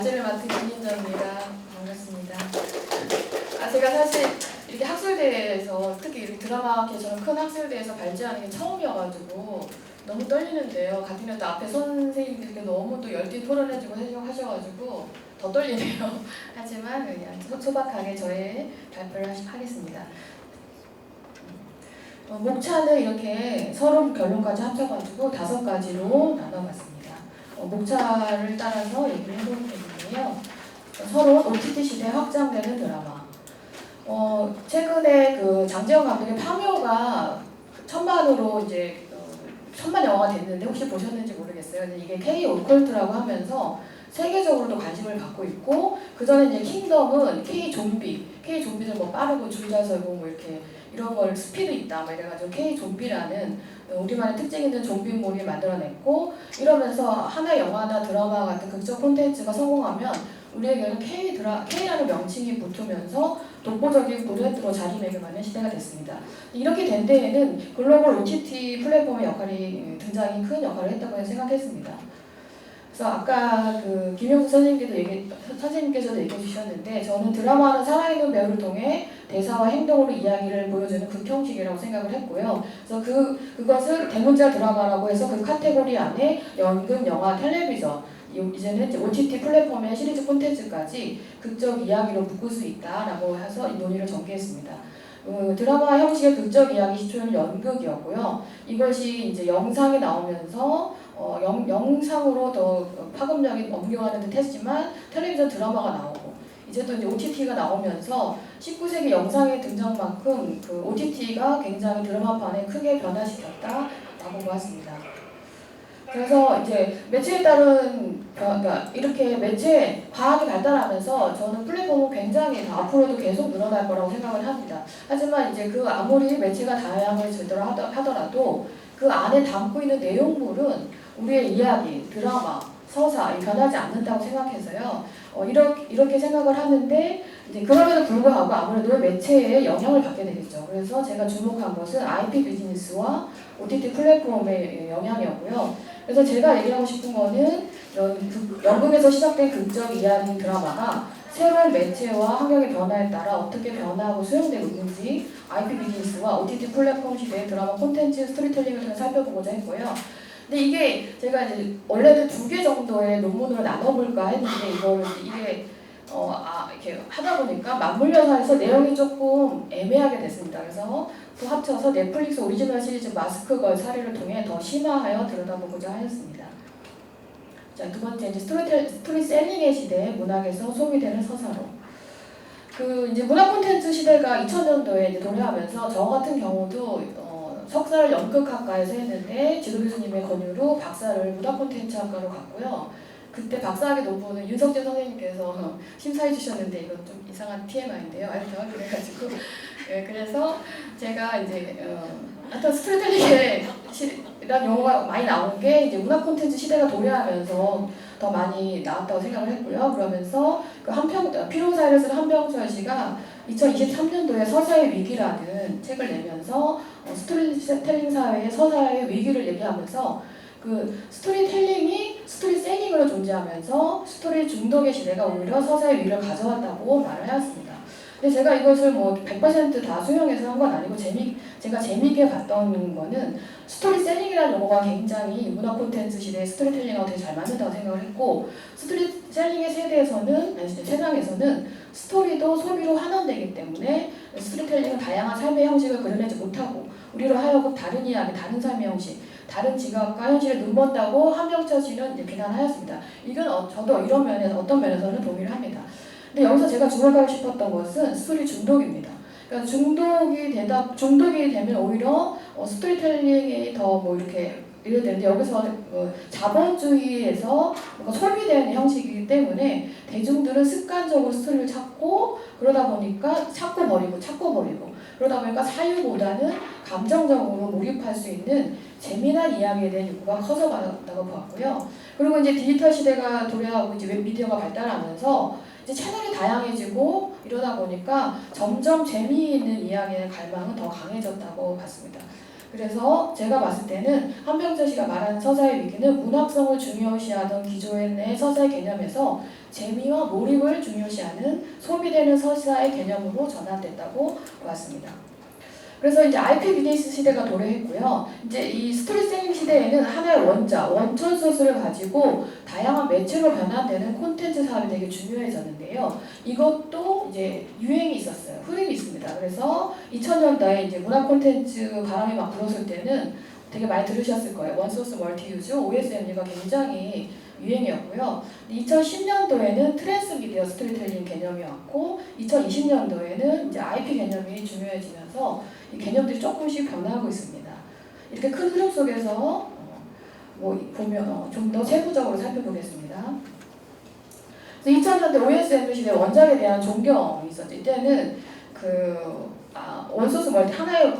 발제를 맡은 김민정입니다. 반갑습니다. 제가 사실 이렇게 학술대회에서 특히 이렇게 드라마계처럼 큰 학술대회에서 발제하는 게 처음이어가지고 너무 떨리는데요. 같은 또 앞에 선생님들께 너무 또 열띤 토론해주고 하셔가지고 더 떨리네요. 하지만 그냥 소박하게 저의 발표를 하겠습니다. 목차는 이렇게 서론 결론까지 합쳐가지고 5가지로 나눠봤습니다. 목차를 따라서 얘기를 해보는 거예요. 서론 OTT 시대에 확장되는 드라마. 최근에 그 장지영 감독의 파묘가 천만으로 이제 천만 영화가 됐는데 혹시 보셨는지 모르겠어요. 근데 이게 K 오컬트라고 하면서 세계적으로도 관심을 갖고 있고, 그 전에 이제 킹덤은 K 좀비들 뭐 빠르고 줄 잘 서고 뭐 이렇게 이런 걸 스피드 있다 막 이래가지고 K 좀비라는 우리만의 특징 있는 좀비물을 만들어냈고, 이러면서 하나의 영화나 드라마 같은 극적 콘텐츠가 성공하면 우리에게는 K라는 명칭이 붙으면서 독보적인 브랜드로 자리매김하는 시대가 됐습니다. 이렇게 된 데에는 글로벌 OTT 플랫폼의 역할이 굉장히 큰 역할을 했다고 생각했습니다. 그래서 아까 그 김용수 선생님께서도 얘기해 주셨는데, 저는 드라마는 살아있는 배우를 통해 대사와 행동으로 이야기를 보여주는 극형식이라고 생각을 했고요. 그래서 그것을 대문자 드라마라고 해서 그 카테고리 안에 연극, 영화, 텔레비전, 이제는 OTT 플랫폼의 시리즈 콘텐츠까지 극적 이야기로 묶을 수 있다라고 해서 이 논의를 전개했습니다. 드라마 형식의 극적 이야기 시초는 연극이었고요. 이것이 이제 영상에 나오면서 영상으로 더 파급력이 옮겨가는 듯 했지만 텔레비전 드라마가 나오고, 이제 또 이제 OTT가 나오면서 19세기 영상의 등장만큼 그 OTT가 굉장히 드라마판에 크게 변화시켰다라고 보았습니다. 그래서 이제 매체에 따른 그러니까 이렇게 매체 과학이 발달하면서 저는 플랫폼은 굉장히 앞으로도 계속 늘어날 거라고 생각을 합니다. 하지만 이제 그 아무리 매체가 다양해지더라 하더라도 그 안에 담고 있는 내용물은 우리의 이야기, 드라마, 서사 변하지 않는다고 생각해서요. 이렇게 생각을 하는데, 이제 그럼에도 불구하고 아무래도 매체에 영향을 받게 되겠죠. 그래서 제가 주목한 것은 IP 비즈니스와 OTT 플랫폼의 영향이었고요. 그래서 제가 얘기하고 싶은 거는 연극에서 시작된 극적 이야기 드라마가 새로운 매체와 환경의 변화에 따라 어떻게 변화하고 수용되고 있는지 IP 비즈니스와 OTT 플랫폼 시대의 드라마 콘텐츠 스토리텔링을 통해 살펴보고자 했고요. 근데 이게 제가 이제 원래는 2개 정도의 논문으로 나눠볼까 했는데 이게 이렇게 하다 보니까 맞물려서 해서 내용이 조금 애매하게 됐습니다. 그래서 또 합쳐서 넷플릭스 오리지널 시리즈 마스크걸 사례를 통해 더 심화하여 들여다보고자 하였습니다. 자, 2번째 이제 스토리셀링의 시대에 문학에서 소비되는 서사로. 이제 문화 콘텐츠 시대가 2000년도에 이제 도래하면서 저 같은 경우도 석사를 연극학과에서 했는데 지도 교수님의 권유로 박사를 문화 콘텐츠 학과로 갔고요. 그때 박사학위 논문은 윤석재 선생님께서 심사해 주셨는데 이건 좀 이상한 TMI인데요. 하여튼 그래가지고 그래서 제가 이제 하여튼 스토리텔링이라는 용어가 많이 나온 게 이제 문화 콘텐츠 시대가 도래하면서 더 많이 나왔다고 생각을 했고요. 그러면서 피로사이러스 한병철 씨가 2023년도에 서사의 위기라는 책을 내면서 스토리텔링 사회의 서사의 위기를 얘기하면서 그 스토리텔링이 스토리셀링으로 존재하면서 스토리 중독의 시대가 오히려 서사의 위기를 가져왔다고 말을 하였습니다. 근데 제가 이것을 뭐 100% 다 수용해서 한 건 아니고 제가 재미있게 봤던 거는 스토리셀링이라는 용어가 굉장히 문화 콘텐츠 시대의 스토리텔링하고 되게 잘 맞는다고 생각을 했고, 스토리셀링의 세상에서는 스토리도 소비로 환원되기 때문에 스토리텔링은 다양한 삶의 형식을 그려내지 못하고 우리로 하여금 다른 이야기, 다른 삶의 형식, 다른 지각과 현실에 눈먼다고 한병철 씨는 이제 비난하였습니다. 이건 저도 이런 면에서 어떤 면에서는 동의를 합니다. 근데 여기서 제가 주목하고 싶었던 것은 스토리 중독입니다. 그러니까 중독이 되면 오히려 스토리텔링이 더 뭐 이렇게 되는데, 여기서 자본주의에서 뭔가 소비되는 형식이기 때문에 대중들은 습관적으로 스토리를 찾고 그러다 보니까 찾고 버리고 그러다 보니까 사유보다는 감정적으로 몰입할 수 있는 재미난 이야기에 대한 욕구가 커져간다고 보았고요. 그리고 이제 디지털 시대가 도래하고 이제 웹미디어가 발달하면서 이제 채널이 다양해지고 이러다 보니까 점점 재미있는 이야기의 갈망은 더 강해졌다고 봤습니다. 그래서 제가 봤을 때는 한병철 씨가 말하는 서사의 위기는 문학성을 중요시하던 기존의 서사의 개념에서 재미와 몰입을 중요시하는 소비되는 서사의 개념으로 전환됐다고 보았습니다. 그래서 이제 IP 비즈니스 시대가 도래했고요. 이제 이 스토리텔링 시대에는 하나의 원천 소스를 가지고 다양한 매체로 변환되는 콘텐츠 사업이 되게 중요해졌는데요. 이것도 이제 유행이 있었어요. 흐름이 있습니다. 그래서 2000년대에 이제 문화 콘텐츠 바람이 막 불었을 때는 되게 많이 들으셨을 거예요. 원소스 멀티유즈, OSMU가 굉장히 유행이었고요. 2010년도에는 트랜스미디어 스토리텔링 개념이 왔고 2020년도에는 이제 IP 개념이 중요해지면서 이 개념들이 조금씩 변화하고 있습니다. 이렇게 큰 흐름 속에서 보면 좀 더 세부적으로 살펴보겠습니다. 2000년대 OSM 시대 원작에 대한 존경이 있었죠. 이때는 원소스 멀티 하나의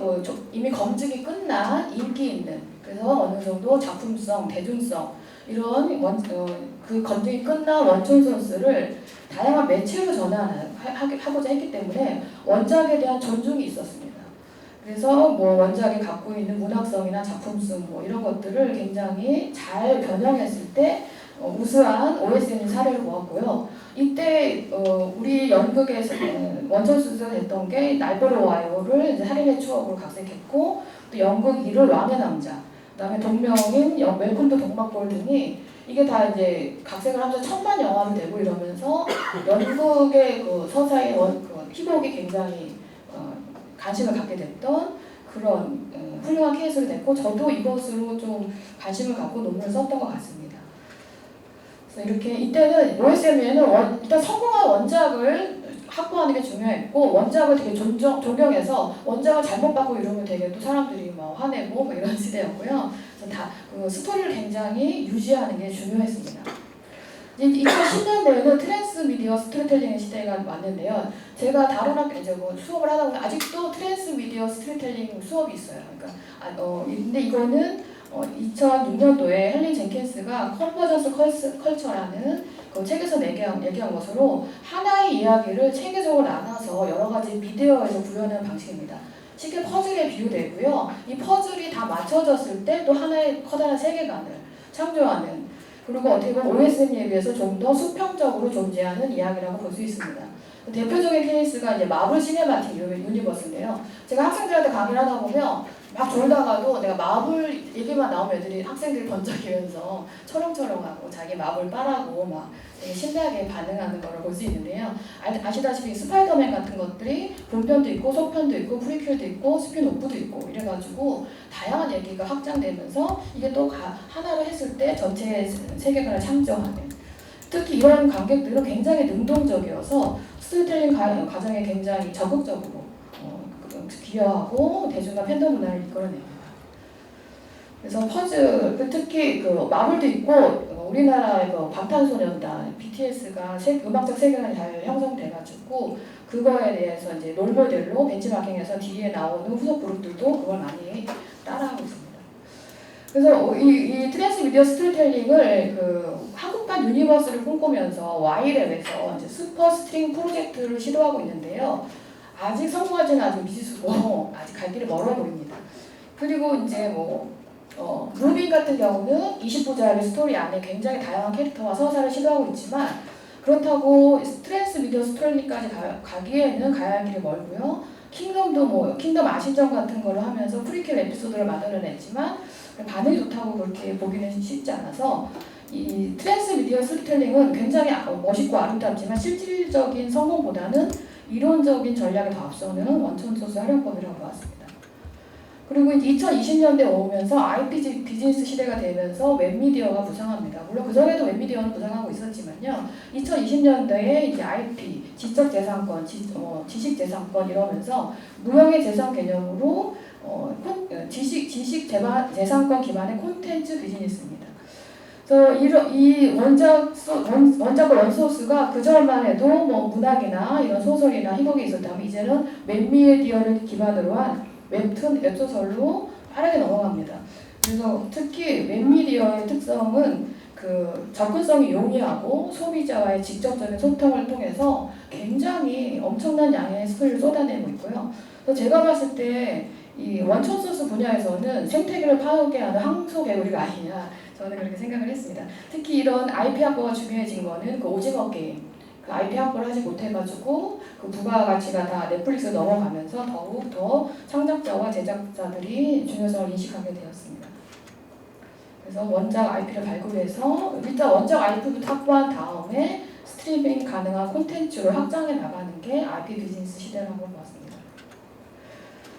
이미 검증이 끝난 인기 있는 그래서 어느 정도 작품성, 대중성 이런 그 검증이 끝난 원천 소스를 다양한 매체로 전환하고자 했기 때문에 원작에 대한 존중이 있었습니다. 그래서 원작이 갖고 있는 문학성이나 작품성 이런 것들을 굉장히 잘 변형했을 때 우수한 OSM 사례를 보았고요. 이때 우리 연극에서 원천 소스가 됐던 게 날 보러 와요를 이제 살인의 추억으로 각색했고 또 연극 1을 왕의 남자 그다음에 동명인, 웰컴 투 동막골 등이 이게 다 이제 각색을 하면서 천만 영화로 되고 이러면서 연극의 그 서사의 희곡이 굉장히 관심을 갖게 됐던 그런 훌륭한 케이스를 됐고 저도 이것으로 좀 관심을 갖고 논문을 썼던 것 같습니다. 그래서 이렇게 이때는 OSM에는 일단 성공한 원작을 확보하는 게 중요했고 원작을 되게 존경해서 원작을 잘못 받고 이러면 되게 또 사람들이 화내고 이런 시대였고요. 그래서 다 스토리를 굉장히 유지하는 게 중요했습니다. 2010년대에는 트랜스미디어 스토리텔링의 시대가 왔는데요. 제가 다른 학교 이제 수업을 하다 보면 아직도 트랜스미디어 스토리텔링 수업이 있어요. 그러니까 근데 이거는 2006년도에 헨리 젠킨스가 컨버전스 컬처라는 그 책에서 얘기한 것으로 하나의 이야기를 체계적으로 나눠서 여러 가지 미디어에서 구현하는 방식입니다. 쉽게 퍼즐에 비유되고요. 이 퍼즐이 다 맞춰졌을 때 또 하나의 커다란 세계관을 창조하는 그리고 어떻게 보면 OSM에 비해서 좀 더 수평적으로 존재하는 이야기라고 볼 수 있습니다. 대표적인 케이스가 이제 마블 시네마틱 유니버스인데요. 제가 학생들한테 강의를 하다 보면 막 졸다가도 내가 마블 얘기만 나오면 애들이 학생들이 번쩍이면서 철렁철렁하고 자기 마블 빠라고 막 되게 신나게 반응하는 걸 볼 수 있는데요. 아시다시피 스파이더맨 같은 것들이 본편도 있고 속편도 있고 프리퀄도 있고 스피노프도 있고 이래가지고 다양한 얘기가 확장되면서 이게 또 하나로 했을 때 전체 세계관을 창조하는 특히 이런 관객들은 굉장히 능동적이어서 스토리텔링 과정에 굉장히 적극적으로 기여하고 대중과 팬덤 문화를 이끌어냅니다. 그래서 퍼즐, 특히 마블도 있고 우리나라의 방탄소년단 BTS가 음악적 세계관이 잘 형성돼가지고 그거에 대해서 이제 롤모델로 벤치마킹해서 뒤에 나오는 후속 그룹들도 그걸 많이 따라하고 있습니다. 그래서 이 트랜스미디어 스토리텔링을 한국판 유니버스를 꿈꾸면서 Y랩에서 이제 슈퍼 스트링 프로젝트를 시도하고 있는데요. 아직 성공하지는 아직 미지수고 아직 갈 길이 멀어 보입니다. 그리고 이제 무빙 같은 경우는 20부작의 스토리 안에 굉장히 다양한 캐릭터와 서사를 시도하고 있지만 그렇다고 트랜스미디어 스토리까지 가기에는 가야 할 길이 멀고요. 킹덤도 킹덤 아신전 같은 거를 하면서 프리퀄 에피소드를 만들어냈지만 반응이 좋다고 그렇게 보기는 쉽지 않아서 이 트랜스미디어 스토리텔링은 굉장히 멋있고 아름답지만 실질적인 성공보다는 이론적인 전략에 더 앞서는 원천소스 활용법이라고 보았습니다. 그리고 이제 2020년대 오면서 IP 비즈니스 시대가 되면서 웹미디어가 부상합니다. 물론 그전에도 웹미디어는 부상하고 있었지만요. 2020년대에 이제 IP, 지적재산권, 지식재산권 이러면서 무형의 재산 개념으로 지식재산권 기반의 콘텐츠 비즈니스입니다. 그래서 이 원작과 원소스가 그전만 해도 문학이나 이런 소설이나 희곡이 있었다면 이제는 웹미디어를 기반으로 한 웹툰, 웹소설로 빠르게 넘어갑니다. 그래서 특히 웹미디어의 특성은 접근성이 용이하고 소비자와의 직접적인 소통을 통해서 굉장히 엄청난 양의 스토리를 쏟아내고 있고요. 그래서 제가 봤을 때 이 원천 소스 분야에서는 생태계를 파괴하는 황소개구리가 아니냐, 저는 그렇게 생각을 했습니다. 특히 이런 IP 확보가 중요해진 거는 그 오징어 게임, 그 IP 확보를 하지 못해가지고 그 부가가치가 다 넷플릭스로 넘어가면서 더욱 더 창작자와 제작자들이 중요성을 인식하게 되었습니다. 그래서 원작 IP를 발굴해서 일단 원작 IP부터 확보한 다음에 스트리밍 가능한 콘텐츠를 확장해 나가는 게 IP 비즈니스 시대라고 보았습니다.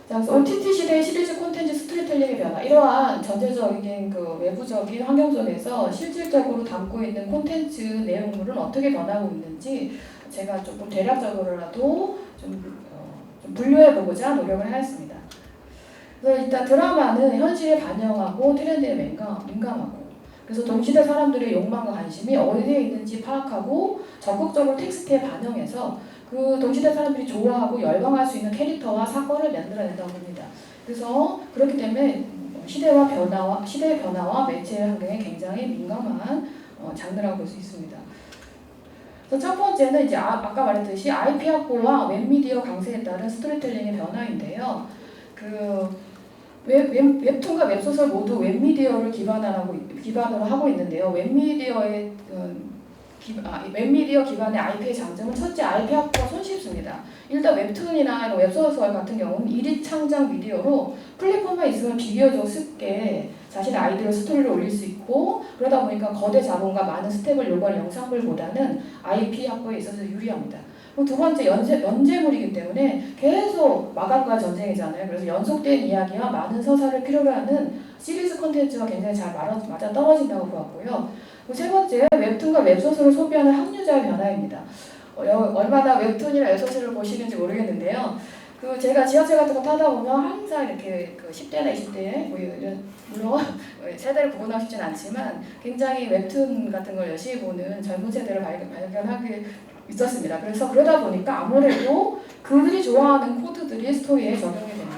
자, 그래서 OTT 시대의 시리즈 콘텐츠 스토리텔링의 변화, 이러한 전체적인 그 외부적인 환경 속에서 실질적으로 담고 있는 콘텐츠 내용물은 어떻게 변하고 있는지 제가 조금 대략적으로라도 좀 분류해보고자 노력을 하였습니다. 그래서 일단 드라마는 현실에 반영하고 트렌드에 민감하고, 그래서 동시대 사람들의 욕망과 관심이 어디에 있는지 파악하고 적극적으로 텍스트에 반영해서 그 동시대 사람들이 좋아하고 열광할 수 있는 캐릭터와 사건을 만들어낸다고 봅니다. 그래서 그렇기 때문에 시대의 변화와 매체 환경에 굉장히 민감한 장르라고 볼 수 있습니다. 그래서 첫 번째는 이제 아까 말했듯이 IP 확보와 웹미디어 강세에 따른 스토리텔링의 변화인데요. 웹툰과 웹소설 모두 웹미디어를 기반으로 하고 있는데요. 웹미디어 기반의 IP의 장점은 첫째, IP 확보가 손쉽습니다. 일단 웹툰이나 웹소설 같은 경우는 1인 창작 미디어로 플랫폼만 있으면 비교적 쉽게 자신의 아이디어 스토리를 올릴 수 있고, 그러다 보니까 거대 자본과 많은 스텝을 요구하는 영상물보다는 IP 확보에 있어서 유리합니다. 두 번째, 연재물이기 때문에 계속 마감과 전쟁이잖아요. 그래서 연속된 이야기와 많은 서사를 필요로 하는 시리즈 콘텐츠가 굉장히 잘 맞아 떨어진다고 보았고요. 세 번째, 웹툰과 웹소설을 소비하는 합류자의 변화입니다. 얼마나 웹툰이나 웹소설을 보시는지 모르겠는데요. 제가 지하철 같은 거 타다 보면 항상 이렇게 10대나 20대, 물론 세대를 구분하고 싶진 않지만 굉장히 웹툰 같은 걸 열심히 보는 젊은 세대를 발견하게 있었습니다. 그래서 그러다 보니까 아무래도 그들이 좋아하는 코드들이 스토리에 적용이 됩니다.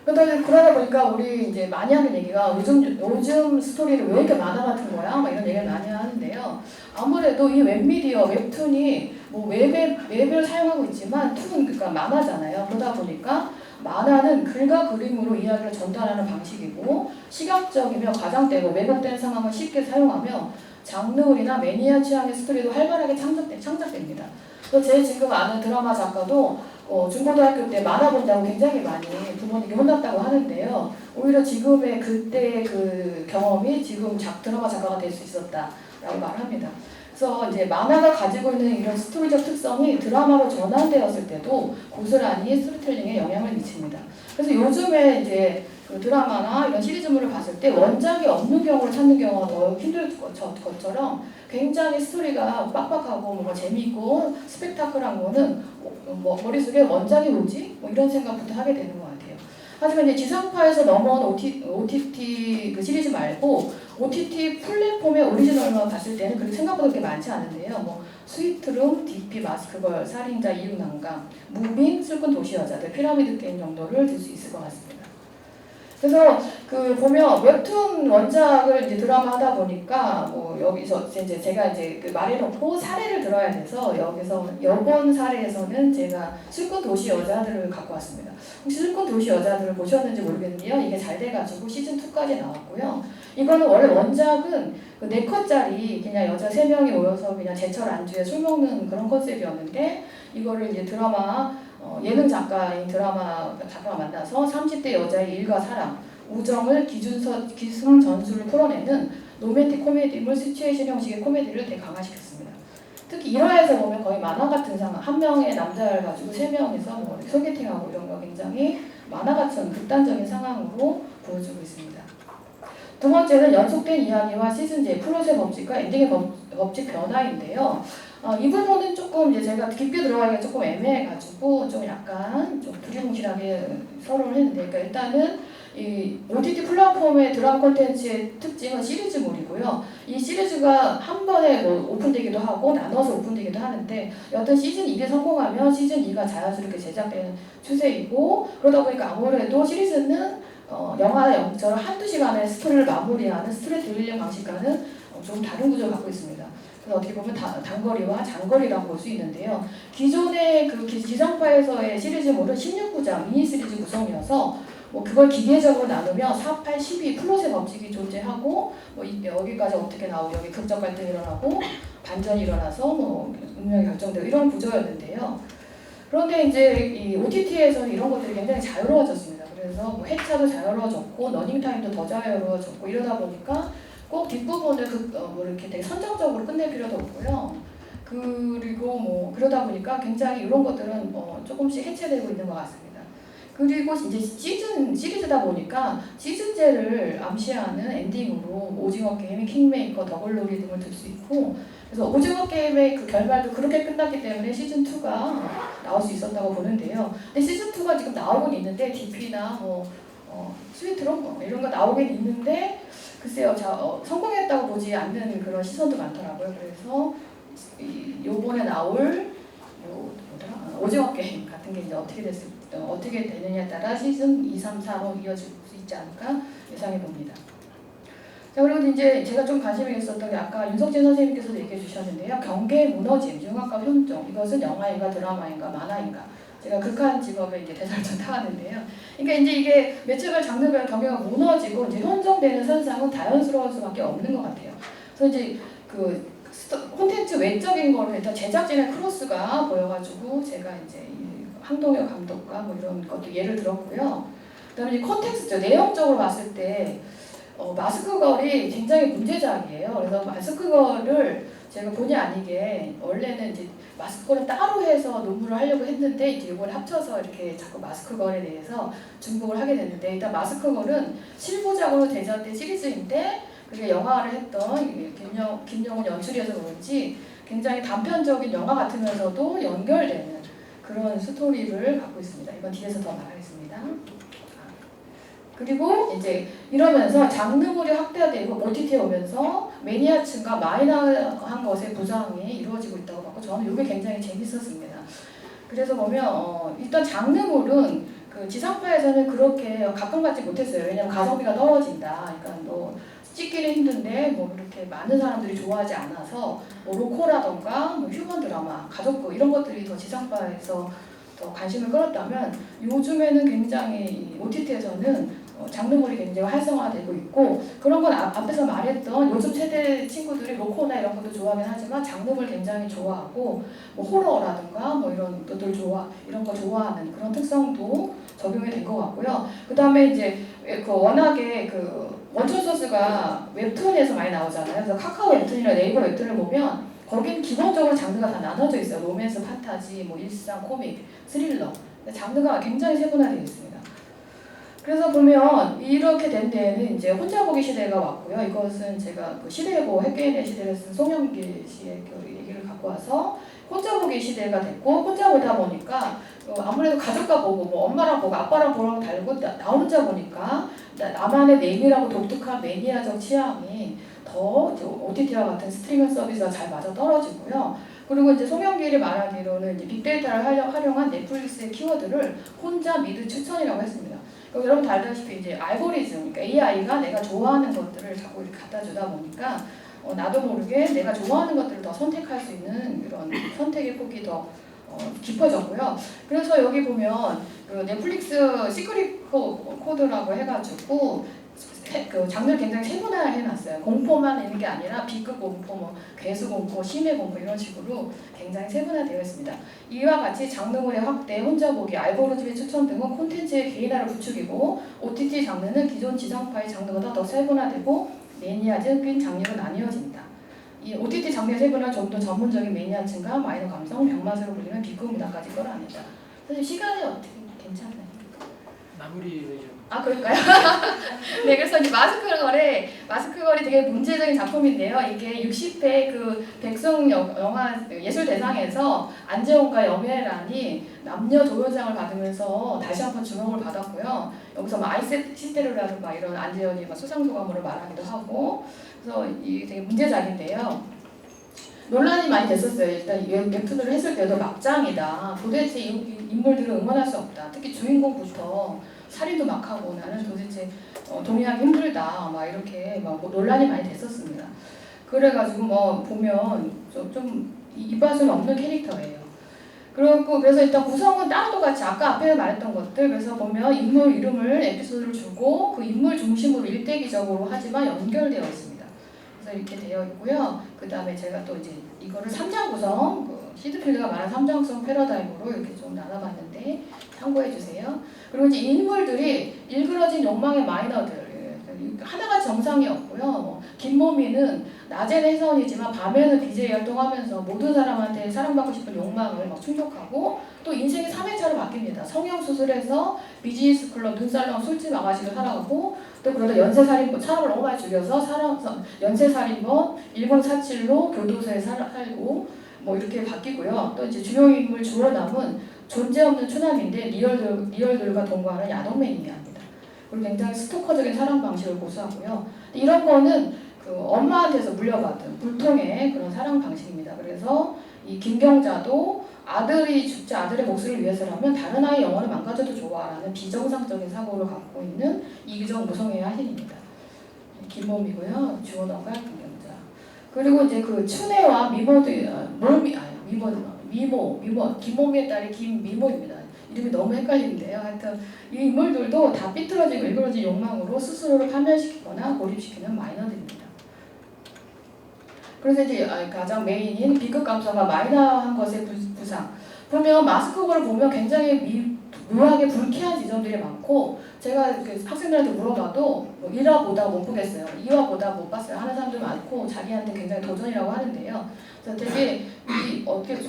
그러다 보니까 우리 이제 많이 하는 얘기가 요즘 스토리를 왜 이렇게 만화 같은 거야? 막 이런 얘기를 많이 하는데요. 아무래도 이 웹미디어, 웹툰이 뭐 웹을 사용하고 있지만 그러니까 만화잖아요. 그러다 보니까 만화는 글과 그림으로 이야기를 전달하는 방식이고, 시각적이며 과장되고 왜곡된 상황을 쉽게 사용하며 장르물이나 매니아 취향의 스토리도 활발하게 창작됩니다. 제 지금 아는 드라마 작가도 중고등학교 때 만화 본다고 굉장히 많이 부모님께 혼났다고 하는데요. 오히려 지금의 그때의 그 경험이 지금 드라마 작가가 될 수 있었다라고 말합니다. 그래서 이제 만화가 가지고 있는 이런 스토리적 특성이 드라마로 전환되었을 때도 고스란히 스토리텔링에 영향을 미칩니다. 그래서 요즘에 이제 그 드라마나 이런 시리즈물을 봤을 때 원작이 없는 경우를 찾는 경우가 더 힘들 것처럼 굉장히 스토리가 빡빡하고 뭔가 재미있고 스펙타클한 거는 머릿속에 원작이 뭐지? 이런 생각부터 하게 되는 것 같아요. 하지만 이제 지상파에서 넘어온 OTT 그 시리즈 말고 OTT 플랫폼의 오리지널만 봤을 때는 그렇게 생각보다 그렇게 많지 않은데요. 스위트룸, DP, 마스크걸, 살인자, 이유난강, 무빙, 슬픈 도시 여자들, 피라미드 게임 정도를 들 수 있을 것 같습니다. 그래서 보면 웹툰 원작을 이제 드라마 하다 보니까 여기서 이제 제가 이제 말해놓고 사례를 들어야 돼서 여기서 이번 사례에서는 제가 슬픈 도시 여자들을 갖고 왔습니다. 혹시 슬픈 도시 여자들을 보셨는지 모르겠는데요. 이게 잘 돼가지고 시즌 2까지 나왔고요. 이거는 원래 원작은 4컷짜리 그냥 여자 3명이 모여서 그냥 제철 안주에 술 먹는 그런 컨셉이었는데, 이거를 이제 예능 작가인 드라마 작가가 만나서 30대 여자의 일과 사랑, 우정을 기승 전술을 풀어내는 로맨틱 코미디물, 시츄에이션 형식의 코미디를 되게 강화시켰습니다. 특히 1화에서 보면 거의 만화 같은 상황, 한 명의 남자를 가지고 3명이서 소개팅하고 이런 거 굉장히 만화 같은 극단적인 상황으로 보여주고 있습니다. 두 번째는 연속된 이야기와 시즌제, 플롯의 법칙과 엔딩의 법칙 변화인데요. 이 부분은 조금 이제 제가 깊게 들어가기가 조금 애매해가지고 좀 약간 좀 두리뭉실하게 서론을 했는데, 그러니까 일단은 이 OTT 플랫폼의 드라마 콘텐츠의 특징은 시리즈물이고요. 이 시리즈가 한 번에 오픈되기도 하고 나눠서 오픈되기도 하는데, 여튼 시즌 1이 성공하면 시즌 2가 자연스럽게 제작되는 추세이고, 그러다 보니까 아무래도 시리즈는 영화나 영화처럼 한두 시간에 스토리를 마무리하는 스토리텔링 방식과는 좀 다른 구조를 갖고 있습니다. 그래서 어떻게 보면 단거리와 장거리라고 볼 수 있는데요. 기존의 그 지상파에서의 시리즈물은 16부작 미니 시리즈 구성이어서 그걸 기계적으로 나누면 4, 8, 12 플롯의 법칙이 존재하고 여기까지 어떻게 나오고 여기 극적 갈등이 일어나고 반전이 일어나서 운명이 결정되고 이런 구조였는데요. 그런데 이제 이 OTT에서는 이런 것들이 굉장히 자유로워졌습니다. 그래서 회차도 자유로워졌고 러닝타임도 더 자유로워졌고 이러다 보니까 꼭 뒷부분을 이렇게 되게 선정적으로 끝낼 필요도 없고요. 그리고 그러다 보니까 굉장히 이런 것들은 조금씩 해체되고 있는 것 같습니다. 그리고 이제 시리즈다 보니까 시즌제를 암시하는 엔딩으로 오징어 게임, 킹메이커, 더글로리 등을 들 수 있고, 그래서 오징어 게임의 그 결말도 그렇게 끝났기 때문에 시즌 2가 나올 수 있었다고 보는데요. 근데 시즌 2가 지금 나오곤 있는데 DP나 스위트로 이런 거 나오긴 있는데 글쎄요, 성공했다고 보지 않는 그런 시선도 많더라고요. 그래서 요번에 나올 오징어 게임 같은 게 이제 어떻게 되느냐에 따라 시즌 2, 3, 4로 이어질 수 있지 않을까 예상해 봅니다. 자, 그리고 이제 제가 좀 관심이 있었던 게 아까 윤석진 선생님께서도 얘기해 주셨는데요. 경계의 무너짐, 융합과 혼종, 이것은 영화인가 드라마인가 만화인가. 제가 극한 직업에 이제 대살전 타왔는데요. 그러니까 이제 이게 매체별 장르별 경계가 무너지고 이제 혼종되는 현상은 자연스러울 수밖에 없는 것 같아요. 그래서 이제 콘텐츠 외적인 거를 일단 제작진의 크로스가 보여가지고 제가 이제 황동혁 감독과 이런 것도 예를 들었고요. 그다음에 콘텍스트 내용적으로 봤을 때 마스크걸이 굉장히 문제작이에요. 그래서 마스크걸을 제가 본의 아니게 원래는 이제 마스크걸을 따로 해서 논문을 하려고 했는데 이제 이걸 합쳐서 이렇게 자꾸 마스크걸에 대해서 중복을 하게 됐는데 일단 마스크걸은 실무작으로 제작된 시리즈인데 그게 영화를 했던 김영훈 연출이어서 그런지 굉장히 단편적인 영화 같으면서도 연결되는 그런 스토리를 갖고 있습니다. 이건 뒤에서 더 말하겠습니다. 그리고 이제 이러면서 장르물이 확대되고 OTT에 오면서 매니아층과 마이너한 것의 부상이 이루어지고 있다고 봤고 저는 이게 굉장히 재밌었습니다. 그래서 보면 일단 장르물은 그 지상파에서는 그렇게 각광받지 못했어요. 왜냐하면 가성비가 떨어진다. 그러니까 찍기는 힘든데 그렇게 많은 사람들이 좋아하지 않아서 로코라던가 휴먼 드라마, 가족부 이런 것들이 더 지상파에서 더 관심을 끌었다면 요즘에는 굉장히 OTT에서는 장르물이 굉장히 활성화되고 있고 그런 건 앞에서 말했던 요즘 세대 친구들이 로코나 이런 것도 좋아하긴 하지만 장르물 굉장히 좋아하고 호러라든가 이런 것들 이런 거 좋아하는 그런 특성도 적용이 된 것 같고요. 그 다음에 이제 워낙에 원천 소스가 웹툰에서 많이 나오잖아요. 그래서 카카오 웹툰이나 네이버 웹툰을 보면 거긴 기본적으로 장르가 다 나눠져 있어요. 로맨스, 판타지, 일상, 코믹, 스릴러. 장르가 굉장히 세분화되어 있습니다. 그래서 보면 이렇게 된 데에는 이제 혼자 보기 시대가 왔고요. 이것은 제가 시대고 핵개인의 시대를 쓴 송영길 씨의 얘기를 갖고 와서 혼자 보기 시대가 됐고 혼자 보다 보니까 아무래도 가족과 보고 엄마랑 보고 아빠랑 보라고 달고 나 혼자 보니까 나만의 내밀하고 독특한 매니아적 취향이 더 OTT와 같은 스트리밍 서비스가 잘 맞아 떨어지고요. 그리고 이제 송영길이 말하기로는 이제 빅데이터를 활용한 넷플릭스의 키워드를 혼자 미드 추천이라고 했습니다. 여러분 다 알다시피 이제 알고리즘, 그러니까 AI가 내가 좋아하는 것들을 자꾸 이렇게 갖다 주다 보니까 나도 모르게 내가 좋아하는 것들을 더 선택할 수 있는 이런 선택의 폭이 더 깊어졌고요. 그래서 여기 보면 넷플릭스 시크릿 코드라고 해가지고 장르를 굉장히 세분화해놨어요. 공포만 있는 게 아니라 B급 공포, 괴수 공포, 심해 공포 이런 식으로 굉장히 세분화되어 있습니다. 이와 같이 장르물의 확대, 혼자 보기, 알고리즘의 추천 등은 콘텐츠의 개인화를 부추기고 OTT 장르는 기존 지상파의 장르보다 더 세분화되고 매니아적인 장르로 나뉘어집니다. 이 OTT 장르의 세분화는 좀 더 전문적인 매니아층과 마이너 감성, 병맛으로 불리는 B급 문화까지 끌어안는다. 사실 시간이 어떻게 괜찮나요? 마무리 좀. 그럴까요? 네, 그래서 이제 마스크걸이 되게 문제적인 작품인데요. 이게 60회 백성 영화 예술대상에서 안재홍과 염혜란이 남녀 조연상을 받으면서 다시 한번 주목을 받았고요. 여기서 아이시스테르라는 이런 안재현이 수상소감으로 말하기도 하고, 그래서 이게 되게 문제작인데요. 논란이 많이 됐었어요. 일단 웹툰을 했을 때도 막장이다. 도대체 이 인물들을 응원할 수 없다. 특히 주인공부터 살인도 막 하고 나는 도대체 동의하기 힘들다. 이렇게 논란이 많이 됐었습니다. 그래가지고 뭐 보면 좀 입맛은 없는 캐릭터예요. 그리고 그래서 일단 구성은 딱 똑같이 아까 앞에 말했던 것들 그래서 보면 인물 이름을 에피소드를 주고 그 인물 중심으로 일대기적으로 하지만 연결되어 있습니다. 그래서 이렇게 되어 있고요. 그 다음에 제가 또 이제 이거를 3장 구성 시드필드가 말한 3장 구성 패러다임으로 이렇게 좀 나눠봤는데 참고해 주세요. 그리고 이제 인물들이 일그러진 욕망의 마이너들 하나같이 정상이 없고요. 김모미는 낮에는 혜선이지만 밤에는 BJ 활동하면서 모든 사람한테 사랑받고 싶은 욕망을 막 충족하고 또 인생이 3회차로 바뀝니다. 성형수술해서 비즈니스 클럽 눈살롱 술집 아가씨로 살아가고 또 그러다 연쇄살인범 사람을 너무 많이 죽여서 연쇄살인범 1047로 교도소에 살고 뭐 이렇게 바뀌고요. 또 이제 주요 인물 주원남은 존재 없는 추남인데 리얼들과 동거하는 야동매니아입니다. 그리고 굉장히 스토커적인 사랑 방식을 고수하고요. 이런 거는 그 엄마한테서 물려받은 불통의 그런 사랑 방식입니다. 그래서 이 김경자도 아들이 죽지 아들의 목숨을 위해서라면 다른 아이 영혼을 망가져도 좋아라는 비정상적인 사고를 갖고 있는 이기적 무성애의 하신입니다. 김몸이고요. 주원원과 김경자. 그리고 이제 그 춘애와 미모도 미모 김몸이의 딸이 김미모입니다. 이름이 너무 헷갈리는데요. 하여튼 이 인물들도 다 삐뚤어지고 일그러진 욕망으로 스스로를 파멸시키거나 고립시키는 마이너들입니다. 그래서 이제 가장 메인인 B급 감성과 마이너한 것의 부상. 보면 마스크를 보면 굉장히 묘하게 불쾌한 지점들이 많고 제가 학생들한테 물어봐도 뭐 1화보다 못 보겠어요. 2화보다 못 봤어요. 하는 사람들 많고 자기한테 굉장히 도전이라고 하는데요. 그래서 되게 어떻게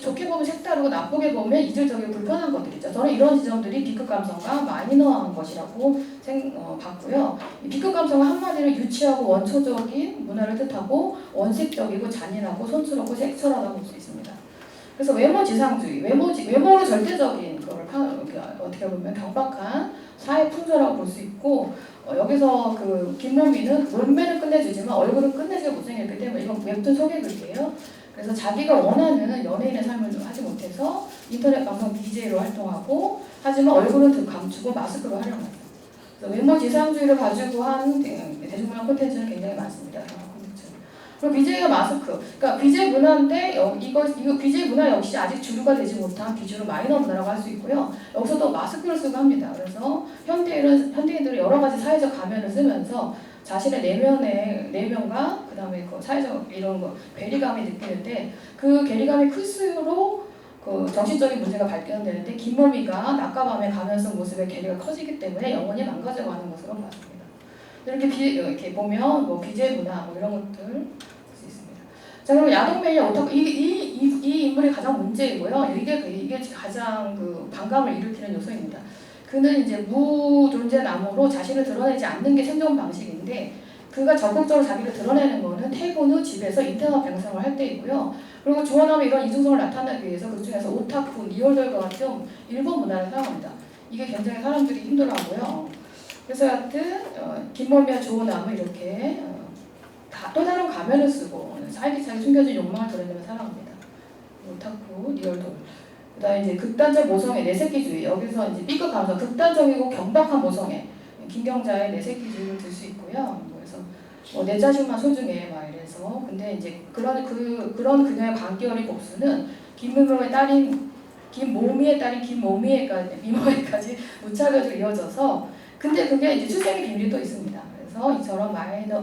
좋게 보면 색다르고 나쁘게 보면 이질적이고 불편한 것들 있죠. 저는 이런 지점들이 B급 감성과 마이너한 것이라고 봤고요. B급 감성은 한마디로 유치하고 원초적인 문화를 뜻하고 원색적이고 잔인하고 손스럽고 섹처하다고 볼 수 있습니다. 그래서 외모지상주의, 외모를 절대적인 걸 어떻게 보면 경박한 사회 풍조라고 볼 수 있고 여기서 그 김모미는 몸매는 끝내주지만 얼굴은 끝내주게 못생겼기 때문에 이건 웹툰 소개글이에요. 그래서 자기가 원하는 연예인의 삶을 하지 못해서 인터넷 방송 BJ로 활동하고 하지만 얼굴은 감추고 마스크로 활용하죠. 그래서 외모지상주의를 가지고 한 대중문화 콘텐츠는 굉장히 많습니다. 그리고 BJ가 마스크, 그러니까 BJ 문화인데 이거 BJ 문화 역시 아직 주류가 되지 못한 비주류 마이너 문화라고 할 수 있고요. 여기서 또 마스크를 쓰고 합니다. 그래서 현대인들은 여러 가지 사회적 가면을 쓰면서 자신의 내면과 그다음에 그 사회적 이런 거 괴리감이 느끼는데 그 괴리감이 클수록 그 정신적인 문제가 발견되는데 김모미가 낮과 밤의 가면성 모습의 괴리가 커지기 때문에 영혼이 망가져가는 것으로 봤습니다. 이렇게 보면 뭐 BJ 문화 뭐 이런 것들 볼 수 있습니다. 자 그럼 야동매니아 오타쿠 이 인물이 가장 문제이고요. 이게 가장 그 반감을 일으키는 요소입니다. 그는 이제 무존재남으로 자신을 드러내지 않는 게 생존 방식인데 그가 적극적으로 자기를 드러내는 거는 퇴근 후 집에서 인터넷 방송을 할 때이고요. 그리고 주원하면 이런 이중성을 나타내기 위해서 그 중에서 오타쿠, 리얼돌과 같은 일본 문화를 사용합니다. 이게 굉장히 사람들이 힘들어하고요. 그래서 하여튼 김모미와 주원남은 이렇게 또 다른 가면을 쓰고 살기차게 숨겨진 욕망을 드러내며 살아갑니다. 오타쿠, 리얼돌. 그다음에 이제 극단적 모성애, 내새끼주의. 여기서 이제 B급 감성, 극단적이고 경박한 모성애. 김경자의 내새끼주의를 들 수 있고요. 그래서 뭐 내 자식만 소중해 막 이래서 근데 이제 그런 그녀의 관계어리 복수는 김미모의 딸인 김모미의 딸인 미모에까지 무차별적으로 이어져서 근데 그게 이제 출생의 비밀이 또 있습니다. 그래서 이처럼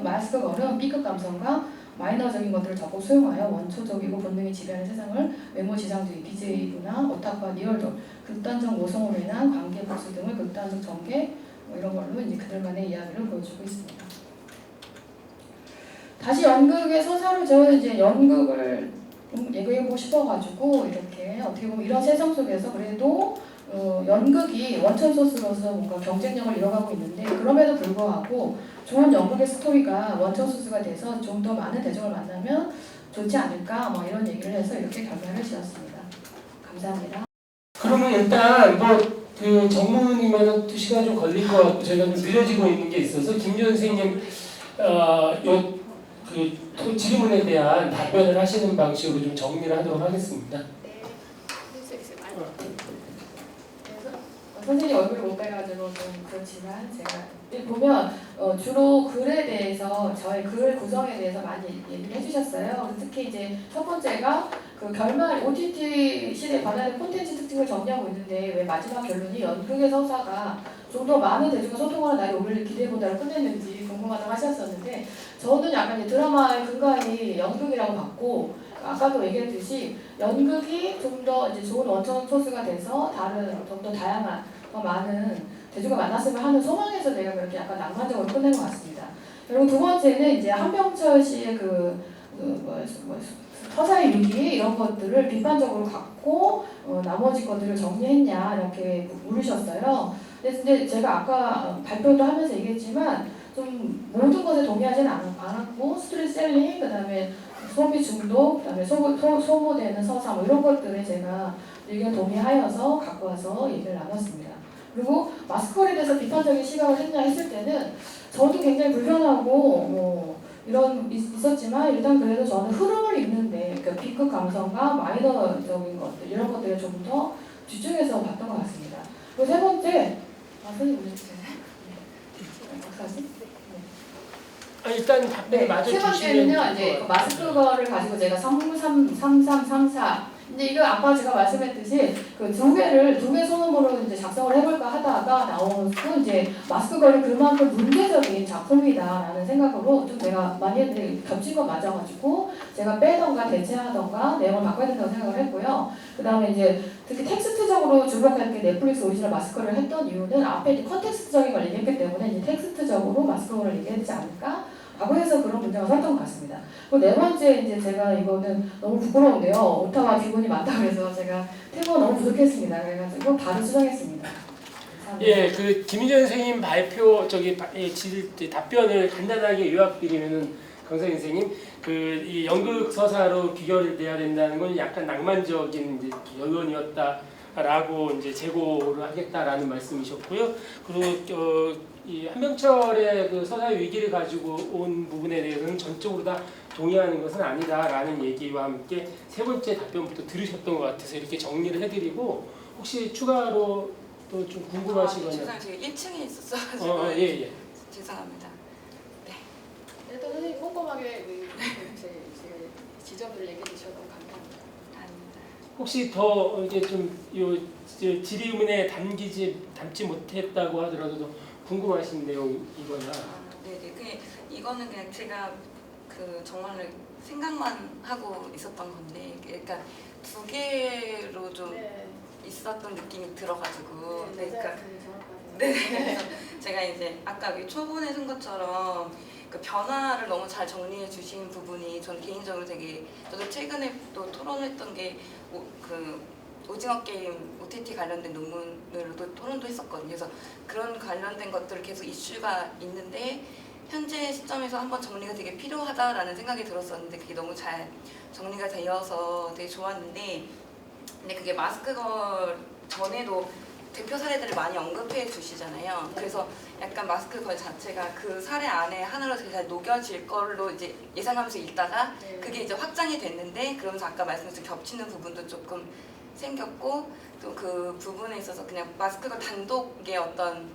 마스크 걸은 B급 감성과 마이너적인 것들을 적극 수용하여 원초적이고 본능이 지배하는 세상을 외모지상주의, BJ구나, 오타쿠와 리얼돌, 극단적 모성으로 인한 관계 복수 등을 극단적 전개 뭐 이런 걸로 이제 그들만의 이야기를 보여주고 있습니다. 다시 연극의 서사를 저는 이제 연극을 얘기해보고 싶어가지고 이렇게 어떻게 보면 이런 세상 속에서 그래도 연극이 원천 소스로서 뭔가 경쟁력을 이뤄가고 있는데 그럼에도 불구하고 좋은 연극의 스토리가 원천 소스가 돼서 좀 더 많은 대중을 만나면 좋지 않을까 뭐 이런 얘기를 해서 이렇게 결말을 지었습니다. 감사합니다. 그러면 일단 뭐 그 정문이면 또 시간이 좀 걸릴 것 같고 저희가 좀 늦어지고 있는 게 있어서 김준 선생님 그 질문에 대한 답변을 하시는 방식으로 좀 정리를 하도록 하겠습니다. 네, 할 수 있어요. 그래서 선생님 얼굴을 못 봐가지고 좀 그렇지만 제가 보면 주로 글에 대해서 저의 글 구성에 대해서 많이 얘기를 해주셨어요. 특히 이제 첫 번째가 그 결말 OTT 시대에 관한 콘텐츠 특징을 정리하고 있는데 왜 마지막 결론이 연극의 서사가 좀 더 많은 대중과 소통하는 날이 오길 기대보다를 끝냈는지 궁금하다고 하셨었는데 저는 약간 이제 드라마의 근간이 연극이라고 봤고 아까도 얘기했듯이 연극이 좀 더 이제 좋은 원천 소스가 돼서 다른 좀 더 다양한 더 많은 대중과 만났으면 하는 소망에서 내가 그렇게 약간 낭만적으로 끝낸 것 같습니다. 그리고 두 번째는 이제 한병철 씨의 서사의 위기 이런 것들을 비판적으로 갖고 나머지 것들을 정리했냐 이렇게 물으셨어요. 근데 제가 아까 발표도 하면서 얘기했지만 좀 모든 것에 동의하지는 않았고 스토리셀링 그다음에 소비 중독 그다음에 소모되는 서사 뭐 이런 것들에 제가 의견 동의하여서 갖고 와서 얘기를 나눴습니다. 그리고 마스크걸에 대해서 비판적인 시각을 했냐 했을 때는 저도 굉장히 불편하고 뭐 이런 있었지만 일단 그래도 저는 흐름을 읽는데 그러니까 B급 감성과 마이너적인 것들 이런 것들에 좀 더 집중해서 봤던 것 같습니다. 그리고 세 번째 선생님 보여주세요. 박사님. 일단 답변을 네, 마저 세 주시면 번째는요, 이제 그 마스크걸을 가지고 제가 3334 근데 이거 아까 제가 말씀했듯이 그 두 개 소놈으로 이제 작성을 해볼까 하다가 나온 이제 마스크걸이 그만큼 문제적인 작품이다라는 생각으로 좀 제가 많이 했는데 겹친 거 맞아가지고 제가 빼던가 대체하던가 내용을 바꿔야 된다고 생각을 했고요. 그 다음에 이제 특히 텍스트적으로 주목할 게 넷플릭스 오리지널 마스크걸을 했던 이유는 앞에 이제 컨텍스트적인 걸 얘기했기 때문에 이제 텍스트적으로 마스크걸을 얘기해야 되지 않을까? 라고 해서 그런 문제가 섰던 것 같습니다. 그리고 네 번째 이제 제가 이거는 너무 부끄러운데요. 오타와 기본이 많다 그래서 제가 태국어 너무 부족했습니다. 그래가지고 바로 수정했습니다. 예, 그 김윤정 선생님 발표 답변을 간단하게 요약드리면은 강사 선생님 이 연극 서사로 귀결을 돼야 된다는 건 약간 낭만적인 이제 결론이었다라고 이제 제고를 하겠다라는 말씀이셨고요. 그리고 이 한병철의 그 서사의 위기를 가지고 온 부분에 대해서는 전적으로 다 동의하는 것은 아니다라는 얘기와 함께 세 번째 답변부터 들으셨던 것 같아서 이렇게 정리를 해드리고 혹시 추가로 또 좀 궁금하시거나 죄송해요. 제가 1층에 있었어가지고 예. 죄송합니다. 일단 선생님 꼼꼼하게 제가 지적을 얘기해 주셔서 감사합니다. 아닙니다. 혹시 더 이제 좀요 질의문에 담지 못했다고 하더라도 더 궁금하신 내용이거나 네네. 이거는 그냥 제가 정말로 생각만 하고 있었던 건데, 그러니까 두 개로 좀 있었던 느낌이 들어가지고, 그러니까 그래서 제가 이제 아까 여기 초본에 쓴 것처럼 그 변화를 너무 잘 정리해 주신 부분이 전 개인적으로 되게 저도 최근에 또 토론했던 게 오징어 게임 OTT 관련된 논문으로도 토론도 했었거든요. 그래서 그런 관련된 것들 계속 이슈가 있는데 현재 시점에서 한번 정리가 되게 필요하다라는 생각이 들었었는데 그게 너무 잘 정리가 되어서 되게 좋았는데 근데 그게 마스크걸 전에도 대표 사례들을 많이 언급해 주시잖아요. 그래서 약간 마스크걸 자체가 그 사례 안에 하나로 되게 잘 녹여질 걸로 이제 예상하면서 읽다가 그게 이제 확장이 됐는데 그러면서 아까 말씀드린 겹치는 부분도 조금 생겼고 또 그 부분에 있어서 그냥 마스크걸 단독의 어떤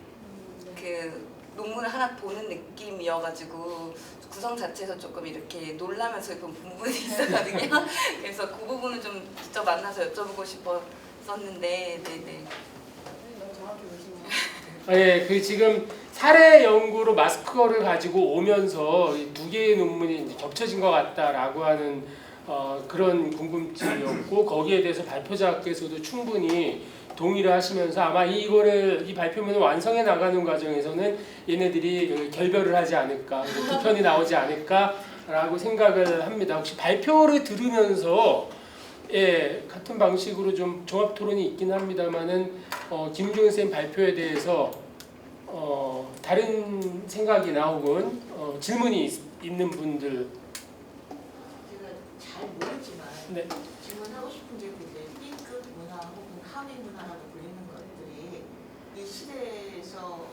그 논문을 하나 보는 느낌이어가지고 구성 자체에서 조금 이렇게 놀라면서 본 부분이 있었거든요. 그래서 그 부분은 좀 직접 만나서 여쭤보고 싶었었는데, 네네. 너무 정확히 보시네요. 예, 지금 사례 연구로 마스크걸을 가지고 오면서 두 개의 논문이 이제 겹쳐진 것 같다라고 하는 그런 궁금증이었고 거기에 대해서 발표자께서도 충분히 동의를 하시면서 아마 이 발표문을 완성해 나가는 과정에서는 얘네들이 결별을 하지 않을까, 두 편이 나오지 않을까라고 생각을 합니다. 혹시 발표를 들으면서 같은 방식으로 좀 종합 토론이 있긴 합니다만은 김종현 선생님 발표에 대해서 다른 생각이나 혹은 질문이 있는 분들. 제가 잘 모르지만 네. 질문하고 싶은 게 이제 B급 문화 혹은 하위 문화라고 불리는 것들이 이 시대에서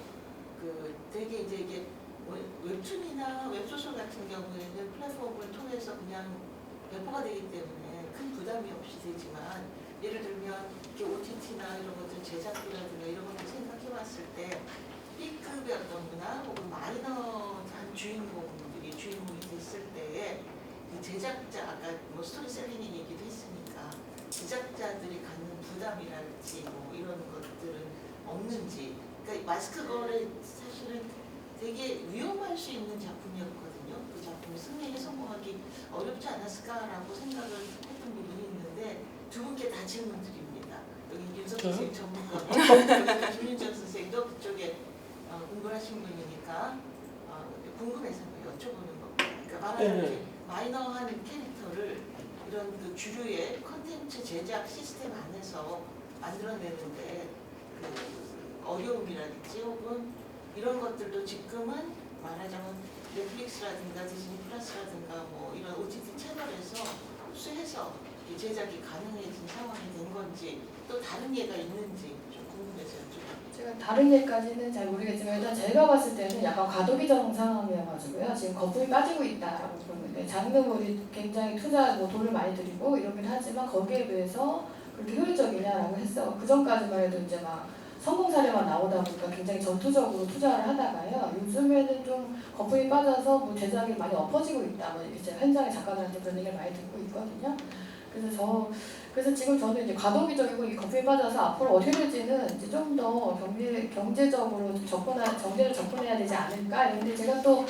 되게 이제 이게 웹툰이나 웹소설 같은 경우에는 플랫폼을 통해서 그냥 배포가 되기 때문에 큰 부담이 없이 되지만 예를 들면 OTT나 이런 것들 제작비라든가 이런 것들 생각해봤을 때 B급의 어떤 문화 혹은 마이너한 주인공이 됐을 때에 이 제작자 아까 뭐 스토리셀링의 얘기도 했으니까 제작자들이 갖는 부담이랄지 뭐 이런 것들은 없는지. 그러니까 마스크 거래 사실은 되게 위험할 수 있는 작품이었거든요. 그 작품이 승리에 성공하기 어렵지 않았을까라고 생각을 했던 부분이 있는데 두 분께 다 질문 드립니다. 여기 윤석 선생 전문가고 김윤정 선생도 그쪽에 공부를 하신 분이니까 궁금해서 여쭤보는 겁니다. 그러니까 말하자면 마이너한 캐릭터를 이런 그 주류의 컨텐츠 제작 시스템 안에서 만들어내는데 그 어려움이라든지 혹은 이런 것들도 지금은 말하자면 넷플릭스라든가 디즈니 플러스라든가 뭐 이런 OTT 채널에서 흡수해서 제작이 가능해진 상황이 된 건지 또 다른 예가 있는지 좀 궁금해서 여쭤봅니다. 제가 다른 예까지는 잘 모르겠지만 일단 제가 봤을 때는 약간 과도기적 상황이어가지고요. 지금 거품이 빠지고 있다라고 보는데 장르물이 굉장히 투자 돈을 많이 들이고 이러긴 하지만 거기에 비해서 그렇게 효율적이냐라고 했어. 그 전까지만 해도 이제 막 성공 사례만 나오다 보니까 굉장히 전투적으로 투자를 하다가요. 요즘에는 좀 거품이 빠져서 뭐 제작이 많이 엎어지고 있다. 뭐 이렇게 제가 현장의 작가들한테 그런 얘기를 많이 듣고 있거든요. 그래서 지금 저는 이제 과도기적이고 이 거품이 빠져서 앞으로 어떻게 될지는 이제 좀 더 경제적으로 경제를 접근해야 되지 않을까. 근데 제가 또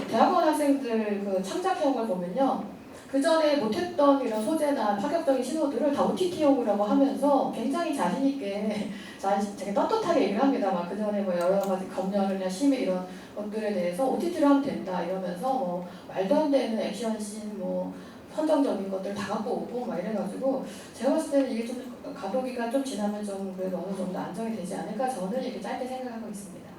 대학원 학생들 그 창작해온 걸 보면요. 그 전에 못했던 이런 소재나 파격적인 신호들을 다 OTT용이라고 하면서 굉장히 자신있게 되게 떳떳하게 얘기를 합니다. 막 그 전에 뭐 여러 가지 검열이나 심의 이런 것들에 대해서 OTT로 하면 된다 이러면서 뭐 말도 안 되는 액션씬 뭐 선정적인 것들 다 갖고 오고 막 이래가지고 제가 봤을 때는 이게 좀 과도기가 좀 지나면 좀 그래도 어느 정도 안정이 되지 않을까 저는 이렇게 짧게 생각하고 있습니다.